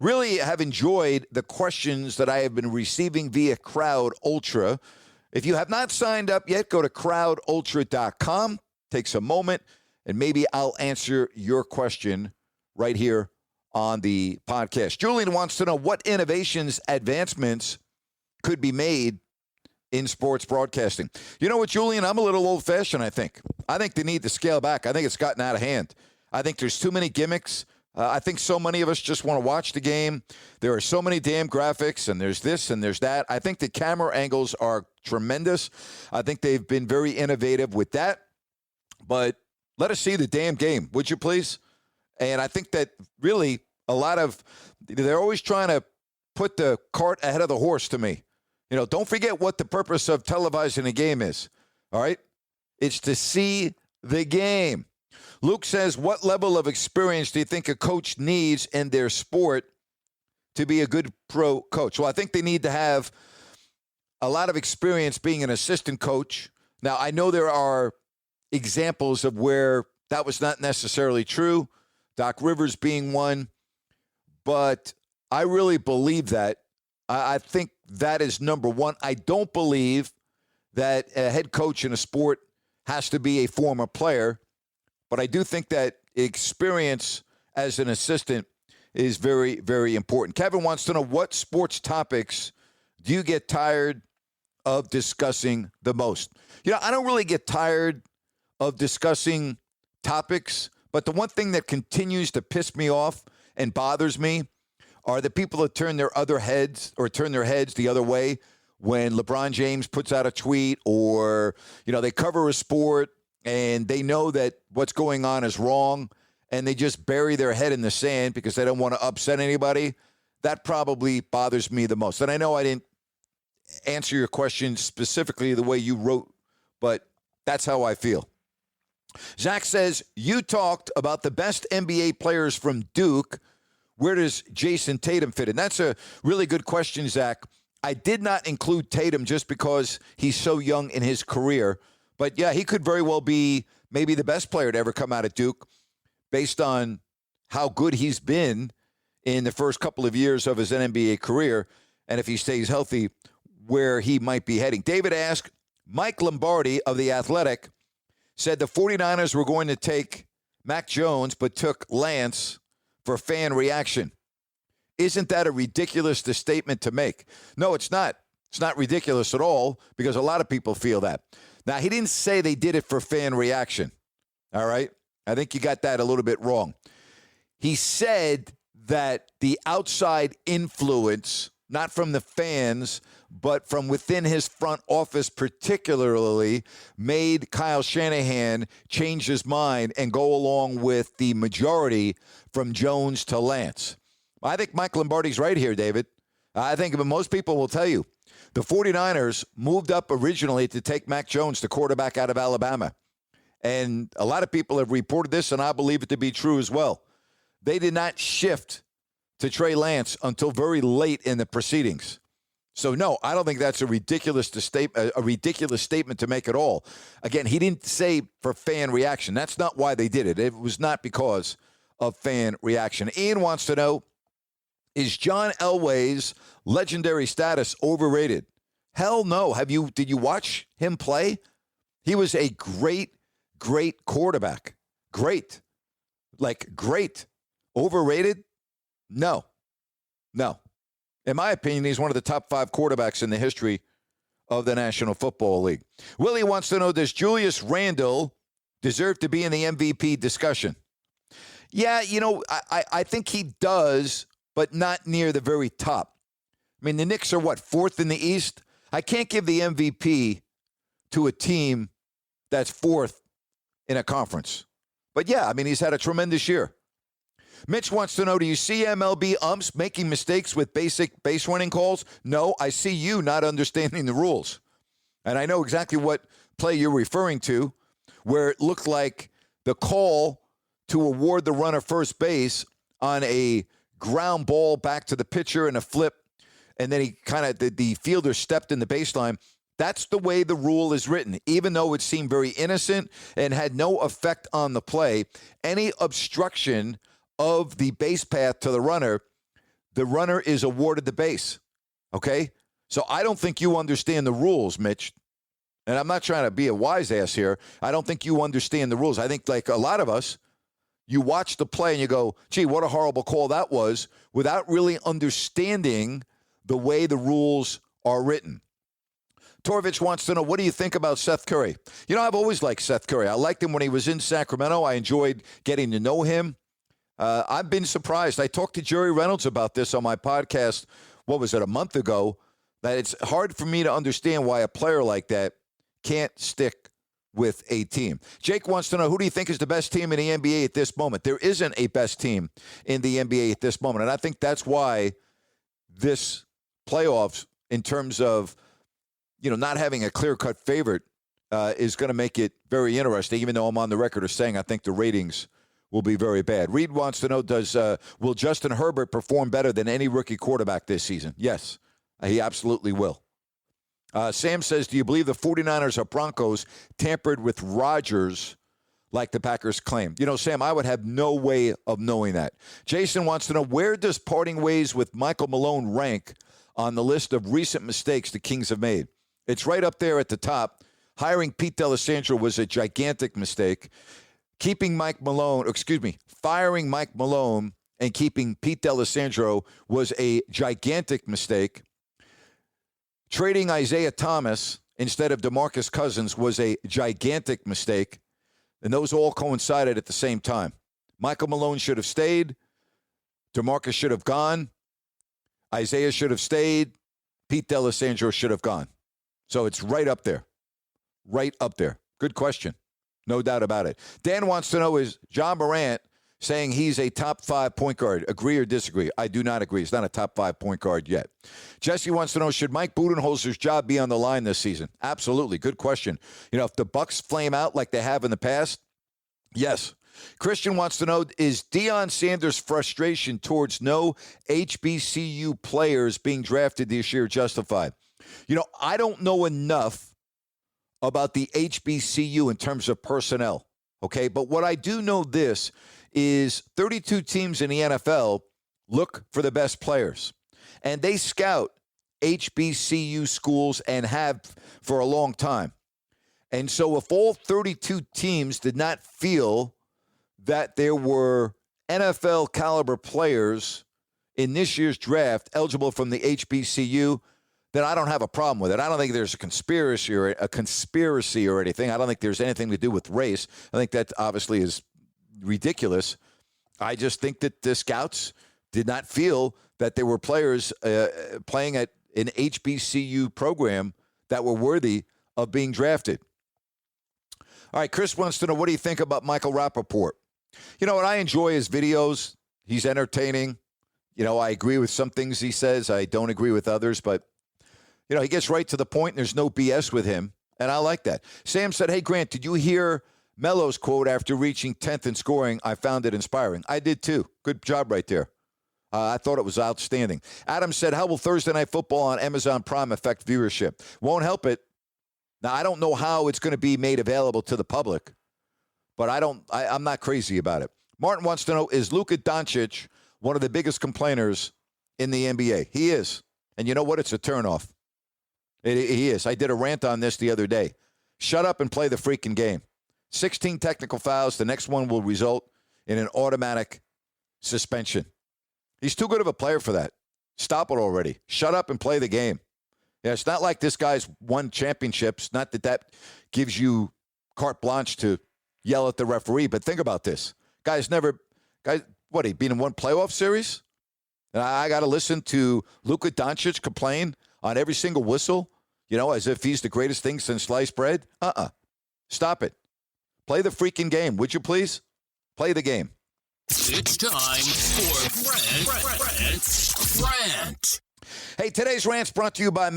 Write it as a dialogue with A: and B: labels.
A: Really have enjoyed the questions that I have been receiving via Crowd Ultra. If you have not signed up yet, go to crowdultra.com. Takes a moment, and maybe I'll answer your question right here on the podcast. Julian wants to know what innovations, advancements could be made in sports broadcasting. You know what, Julian? I'm a little old-fashioned, I think. I think they need to scale back. I think it's gotten out of hand. I think there's too many gimmicks. I think so many of us just want to watch the game. There are so many damn graphics, and there's this and there's that. I think the camera angles are tremendous. I think they've been very innovative with that. But let us see the damn game, would you please? And I think that really they're always trying to put the cart ahead of the horse to me. Don't forget what the purpose of televising a game is, all right? It's to see the game. Luke says, what level of experience do you think a coach needs in their sport to be a good pro coach? Well, I think they need to have a lot of experience being an assistant coach. Now, I know there are examples of where that was not necessarily true, Doc Rivers being one, but I really believe that. I think that is number one. I don't believe that a head coach in a sport has to be a former player. But I do think that experience as an assistant is very, very important. Kevin wants to know, what sports topics do you get tired of discussing the most? I don't really get tired of discussing topics, but the one thing that continues to piss me off and bothers me are the people that turn their heads the other way when LeBron James puts out a tweet, or, they cover a sport and they know that what's going on is wrong, and they just bury their head in the sand because they don't want to upset anybody. That probably bothers me the most. And I know I didn't answer your question specifically the way you wrote, but that's how I feel. Zach says, you talked about the best NBA players from Duke. Where does Jason Tatum fit in? That's a really good question, Zach. I did not include Tatum just because he's so young in his career. But, yeah, he could very well be maybe the best player to ever come out of Duke based on how good he's been in the first couple of years of his NBA career, and if he stays healthy, where he might be heading. David asked, Mike Lombardi of The Athletic said the 49ers were going to take Mac Jones but took Lance for fan reaction. Isn't that a ridiculous statement to make? No, it's not. It's not ridiculous at all because a lot of people feel that. Now, he didn't say they did it for fan reaction, all right? I think you got that a little bit wrong. He said that the outside influence, not from the fans, but from within his front office particularly, made Kyle Shanahan change his mind and go along with the majority from Jones to Lance. I think Mike Lombardi's right here, David. I think most people will tell you the 49ers moved up originally to take Mac Jones, the quarterback out of Alabama. And a lot of people have reported this, and I believe it to be true as well. They did not shift to Trey Lance until very late in the proceedings. So, no, I don't think that's a ridiculous statement to make at all. Again, he didn't say for fan reaction. That's not why they did it. It was not because of fan reaction. Ian wants to know, is John Elway's legendary status overrated? Hell no. Did you watch him play? He was a great quarterback. Great. Overrated? No. In my opinion, he's one of the top 5 quarterbacks in the history of the National Football League. Willie wants to know, does Julius Randle deserve to be in the MVP discussion? Yeah, I think he does, but not near the very top. I mean, the Knicks are, 4th in the East? I can't give the MVP to a team that's 4th in a conference. But, yeah, he's had a tremendous year. Mitch wants to know, do you see MLB umps making mistakes with basic base running calls? No, I see you not understanding the rules. And I know exactly what play you're referring to, where it looked like the call to award the runner first base on a ground ball back to the pitcher and a flip, and then the fielder stepped in the baseline. That's the way the rule is written. Even though it seemed very innocent and had no effect on the play, any obstruction of the base path to the runner the runner is awarded the base. Okay? So I don't think you understand the rules, Mitch. And I'm not trying to be a wise ass here. I don't think you understand the rules. I think, like a lot of us, you watch the play and you go, gee, what a horrible call that was, without really understanding the way the rules are written. Torvich wants to know, what do you think about Seth Curry? You know, I've always liked Seth Curry. I liked him when he was in Sacramento. I enjoyed getting to know him. I've been surprised. I talked to Jerry Reynolds about this on my podcast, what was it, a month ago, that it's hard for me to understand why a player like that can't stick with a team. Jake wants to know, who do you think is the best team in the NBA at this moment? There isn't a best team in the NBA at this moment, and I think that's why this playoffs, in terms of, you know, not having a clear-cut favorite, is going to make it very interesting, even though I'm on the record of saying I think the ratings will be very bad. Reed wants to know, will Justin Herbert perform better than any rookie quarterback this season? Yes, he absolutely will. Sam says, do you believe the 49ers or Broncos tampered with Rodgers like the Packers claimed? You know, Sam, I would have no way of knowing that. Jason wants to know, where does parting ways with Michael Malone rank on the list of recent mistakes the Kings have made? It's right up there at the top. Hiring Pete D'Alessandro was a gigantic mistake. Firing Mike Malone and keeping Pete D'Alessandro was a gigantic mistake. Trading Isaiah Thomas instead of DeMarcus Cousins was a gigantic mistake, and those all coincided at the same time. Michael Malone should have stayed. DeMarcus should have gone. Isaiah should have stayed. Pete D'Alessandro should have gone. So it's right up there. Right up there. Good question. No doubt about it. Dan wants to know, is John Morant saying he's a top 5 point guard? Agree or disagree? I do not agree. He's not a top 5 point guard yet. Jesse wants to know, should Mike Budenholzer's job be on the line this season? Absolutely. Good question. You know, if the Bucks flame out like they have in the past, yes. Christian wants to know, is Deion Sanders' frustration towards no HBCU players being drafted this year justified? You know, I don't know enough about the HBCU in terms of personnel, okay? But what I do know this is 32 teams in the NFL look for the best players, and they scout HBCU schools and have for a long time. And so if all 32 teams did not feel that there were NFL caliber players in this year's draft eligible from the HBCU, then I don't have a problem with it. I don't think there's a conspiracy or anything. I don't think there's anything to do with race. I think that obviously is ridiculous. I just think that the scouts did not feel that there were players playing at an HBCU program that were worthy of being drafted. All right, Chris wants to know, what do you think about Michael Rappaport? You know what? I enjoy his videos. He's entertaining. You know, I agree with some things he says. I don't agree with others, but you know, he gets right to the point, and there's no BS with him, and I like that. Sam said, hey, Grant, did you hear Melo's quote after reaching 10th in scoring? I found it inspiring. I did, too. Good job right there. I thought it was outstanding. Adam said, how will Thursday Night Football on Amazon Prime affect viewership? Won't help it. Now, I don't know how it's going to be made available to the public, but I'm not crazy about it. Martin wants to know, is Luka Doncic one of the biggest complainers in the NBA? He is. And you know what? It's a turnoff. He is. I did a rant on this the other day. Shut up and play the freaking game. 16 technical fouls. The next one will result in an automatic suspension. He's too good of a player for that. Stop it already. Shut up and play the game. Yeah, it's not like this guy's won championships. Not that gives you carte blanche to yell at the referee, but think about this. He been in one playoff series? And I got to listen to Luka Doncic complain on every single whistle, you know, as if he's the greatest thing since sliced bread? Stop it. Play the freaking game, would you please? Play the game.
B: It's time for Rant.
A: Hey, today's rant's brought to you by